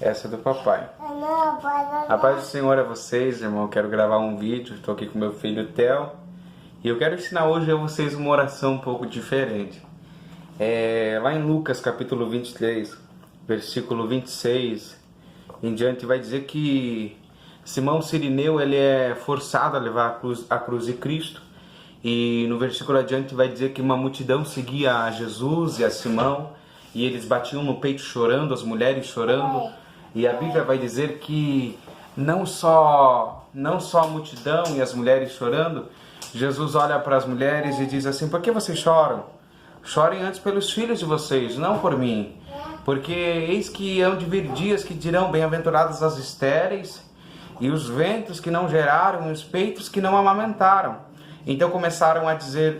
Essa é do papai. A paz do Senhor a vocês, irmão. Eu quero gravar um vídeo. Estou aqui com meu filho Theo. E eu quero ensinar hoje a vocês uma oração um pouco diferente. Lá em Lucas capítulo 23, versículo 26 em diante, vai dizer que Simão Cirineu ele é forçado a levar a cruz de Cristo. E no versículo adiante vai dizer que uma multidão seguia a Jesus e a Simão. E eles batiam no peito chorando, as mulheres chorando. E a Bíblia vai dizer que não só a multidão e as mulheres chorando, Jesus olha para as mulheres e diz assim: por que vocês choram? Chorem antes pelos filhos de vocês, não por mim. Porque eis que hão de vir dias que dirão: bem-aventuradas as estéreis, e os ventres que não geraram, e os peitos que não amamentaram. Então começarão a dizer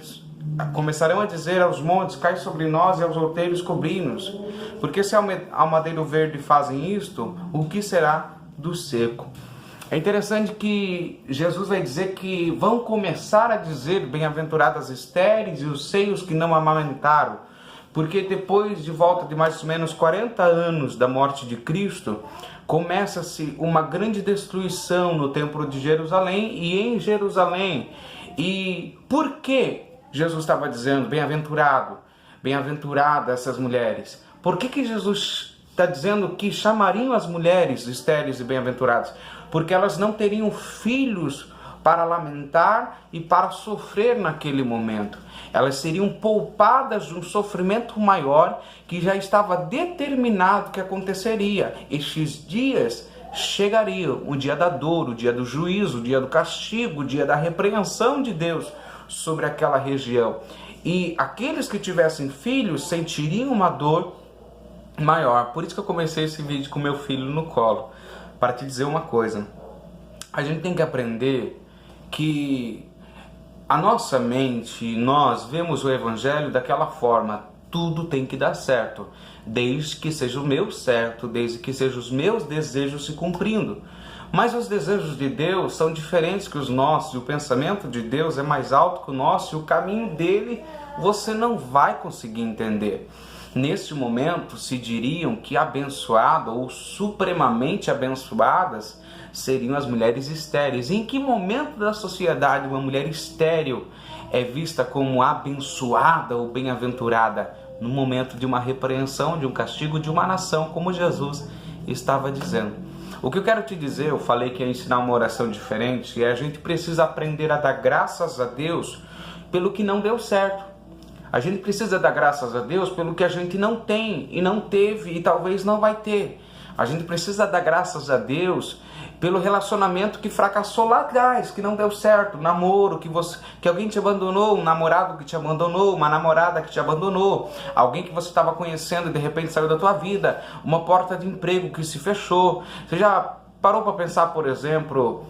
aos montes: cai sobre nós, e aos outeiros cobri-nos. Porque se ao madeiro verde fazem isto, o que será do seco? É interessante que Jesus vai dizer que vão começar a dizer: bem-aventuradas estéreis e os seios que não amamentaram. Porque depois de volta de mais ou menos 40 anos da morte de Cristo, começa-se uma grande destruição no templo de Jerusalém e em Jerusalém. E por que Jesus estava dizendo bem-aventuradas essas mulheres? Por que Jesus está dizendo que chamariam as mulheres estéreis e bem-aventuradas? Porque elas não teriam filhos para lamentar e para sofrer naquele momento. Elas seriam poupadas de um sofrimento maior que já estava determinado que aconteceria. Estes dias chegariam: o dia da dor, o dia do juízo, o dia do castigo, o dia da repreensão de Deus sobre aquela região. E aqueles que tivessem filhos sentiriam uma dor maior. Por isso que eu comecei esse vídeo com meu filho no colo, para te dizer uma coisa. A gente tem que aprender que a nossa mente, nós vemos o evangelho daquela forma: tudo tem que dar certo, desde que seja o meu certo, desde que sejam os meus desejos se cumprindo. Mas os desejos de Deus são diferentes que os nossos, e o pensamento de Deus é mais alto que o nosso, e o caminho dele você não vai conseguir entender. Neste momento se diriam que abençoado ou supremamente abençoadas seriam as mulheres estéreis. Em que momento da sociedade uma mulher estéril é vista como abençoada ou bem-aventurada? No momento de uma repreensão, de um castigo de uma nação, como Jesus estava dizendo. O que eu quero te dizer, eu falei que ia ensinar uma oração diferente, e a gente precisa aprender a dar graças a Deus pelo que não deu certo. A gente precisa dar graças a Deus pelo que a gente não tem e não teve e talvez não vai ter. A gente precisa dar graças a Deus pelo relacionamento que fracassou lá atrás, que não deu certo, namoro, que alguém te abandonou, um namorado que te abandonou, uma namorada que te abandonou, alguém que você estava conhecendo e de repente saiu da tua vida, uma porta de emprego que se fechou. Você já parou para pensar, por exemplo,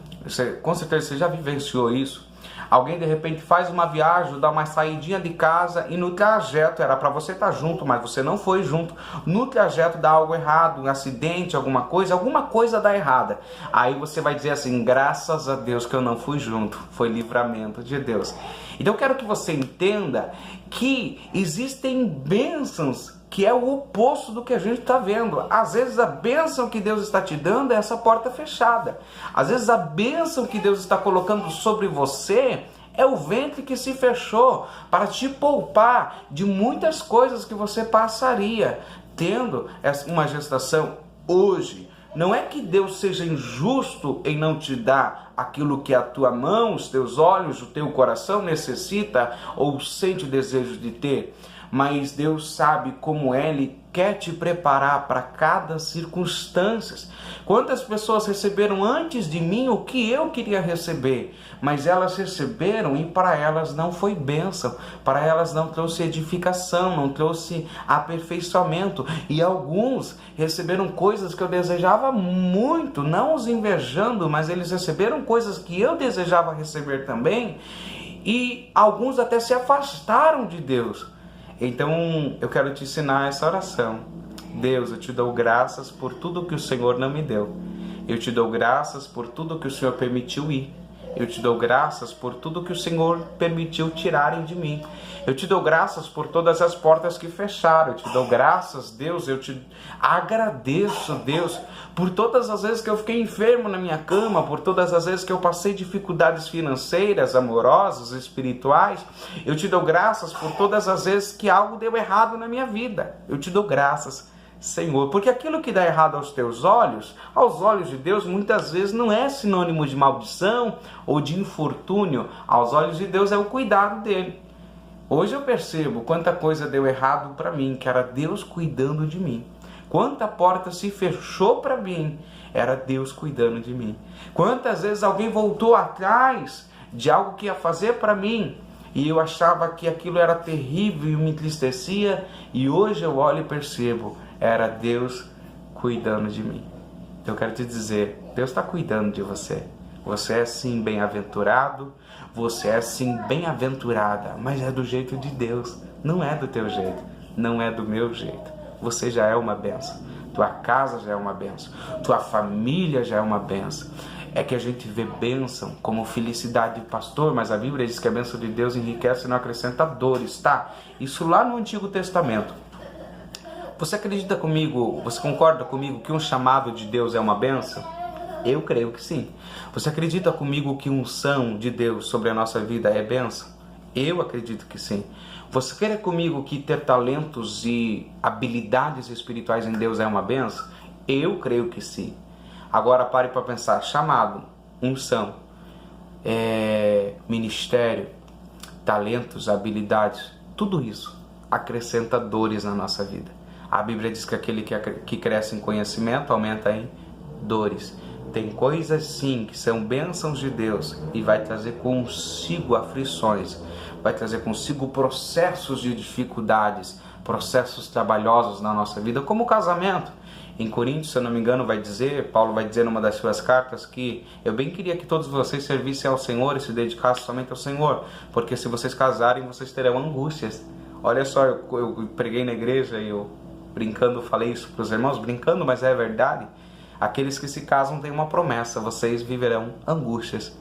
com certeza você já vivenciou isso? Alguém de repente faz uma viagem, dá uma saidinha de casa e no trajeto era para você estar junto, mas você não foi junto. No trajeto dá algo errado, um acidente, alguma coisa dá errada. Aí você vai dizer assim: graças a Deus que eu não fui junto, foi livramento de Deus. Então eu quero que você entenda que existem bênçãos que é o oposto do que a gente está vendo. Às vezes a bênção que Deus está te dando é essa porta fechada. Às vezes a bênção que Deus está colocando sobre você é o ventre que se fechou para te poupar de muitas coisas que você passaria tendo uma gestação hoje. Não é que Deus seja injusto em não te dar aquilo que a tua mão, os teus olhos, o teu coração necessita ou sente o desejo de ter. Mas Deus sabe como Ele quer te preparar para cada circunstância. Quantas pessoas receberam antes de mim o que eu queria receber, mas elas receberam e para elas não foi bênção, para elas não trouxe edificação, não trouxe aperfeiçoamento. E alguns receberam coisas que eu desejava muito, não os invejando, mas eles receberam coisas que eu desejava receber também, e alguns até se afastaram de Deus. Então eu quero te ensinar essa oração. Deus, eu te dou graças por tudo que o Senhor não me deu. Eu te dou graças por tudo que o Senhor permitiu ir. Eu te dou graças por tudo que o Senhor permitiu tirarem de mim. Eu te dou graças por todas as portas que fecharam. Eu te dou graças, Deus. Eu te agradeço, Deus, por todas as vezes que eu fiquei enfermo na minha cama, por todas as vezes que eu passei dificuldades financeiras, amorosas, espirituais. Eu te dou graças por todas as vezes que algo deu errado na minha vida. Eu te dou graças, Senhor, porque aquilo que dá errado aos teus olhos, aos olhos de Deus, muitas vezes não é sinônimo de maldição ou de infortúnio. Aos olhos de Deus é o cuidado dele. Hoje eu percebo quanta coisa deu errado para mim, que era Deus cuidando de mim. Quanta porta se fechou para mim, era Deus cuidando de mim. Quantas vezes alguém voltou atrás de algo que ia fazer para mim, e eu achava que aquilo era terrível e me entristecia, e hoje eu olho e percebo, era Deus cuidando de mim. Eu quero te dizer, Deus está cuidando de você. Você é sim bem-aventurado, você é sim bem-aventurada, mas é do jeito de Deus, não é do teu jeito, não é do meu jeito. Você já é uma bênção, tua casa já é uma bênção, tua família já é uma bênção. É que a gente vê bênção como felicidade de pastor, mas a Bíblia diz que a bênção de Deus enriquece e não acrescenta dores, tá? Isso lá no Antigo Testamento. Você acredita comigo, você concorda comigo que um chamado de Deus é uma bênção? Eu creio que sim. Você acredita comigo que unção de Deus sobre a nossa vida é bênção? Eu acredito que sim. Você crê comigo que ter talentos e habilidades espirituais em Deus é uma bênção? Eu creio que sim. Agora pare para pensar, chamado, unção, ministério, talentos, habilidades, tudo isso acrescenta dores na nossa vida. A Bíblia diz que aquele que cresce em conhecimento aumenta em dores. Tem coisas sim que são bênçãos de Deus e vai trazer consigo aflições, vai trazer consigo processos de dificuldades, processos trabalhosos na nossa vida, como o casamento. Em Coríntios, se eu não me engano, Paulo vai dizer numa das suas cartas que eu bem queria que todos vocês servissem ao Senhor e se dedicassem somente ao Senhor, porque se vocês casarem, vocês terão angústias. Olha só, eu preguei na igreja e eu brincando falei isso para os irmãos, brincando, mas é verdade. Aqueles que se casam têm uma promessa, vocês viverão angústias.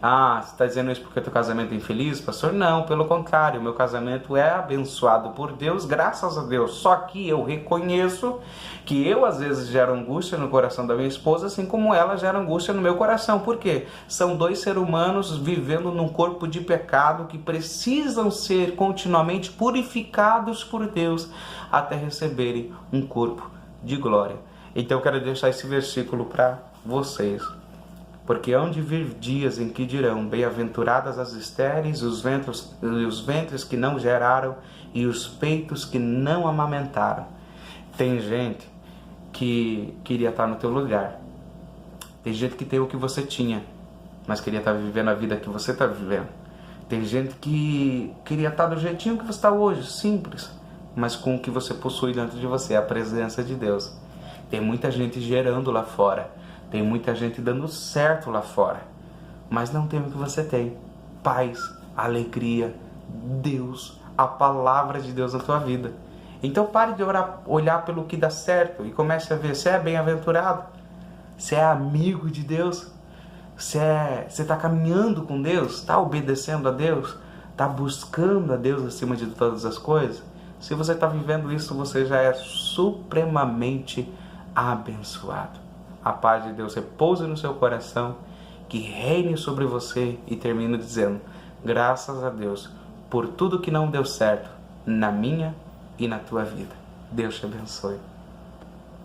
Ah, você está dizendo isso porque o teu casamento é infeliz, pastor? Não, pelo contrário, meu casamento é abençoado por Deus, graças a Deus. Só que eu reconheço que eu às vezes gero angústia no coração da minha esposa, assim como ela gera angústia no meu coração. Por quê? São dois seres humanos vivendo num corpo de pecado que precisam ser continuamente purificados por Deus até receberem um corpo de glória. Então eu quero deixar esse versículo para vocês. Porque hão de vir dias em que dirão, bem-aventuradas as estéreis, os ventres que não geraram e os peitos que não amamentaram. Tem gente que queria estar no teu lugar. Tem gente que tem o que você tinha, mas queria estar vivendo a vida que você está vivendo. Tem gente que queria estar do jeitinho que você está hoje, simples, mas com o que você possui dentro de você, a presença de Deus. Tem muita gente gerando lá fora. Tem muita gente dando certo lá fora, mas não tem o que você tem. Paz, alegria, Deus, a palavra de Deus na tua vida. Então pare de olhar pelo que dá certo e comece a ver, você é bem-aventurado, você é amigo de Deus, você está caminhando com Deus, está obedecendo a Deus, está buscando a Deus acima de todas as coisas. Se você está vivendo isso, você já é supremamente abençoado. A paz de Deus repouse no seu coração, que reine sobre você, e termino dizendo, graças a Deus por tudo que não deu certo na minha e na tua vida. Deus te abençoe.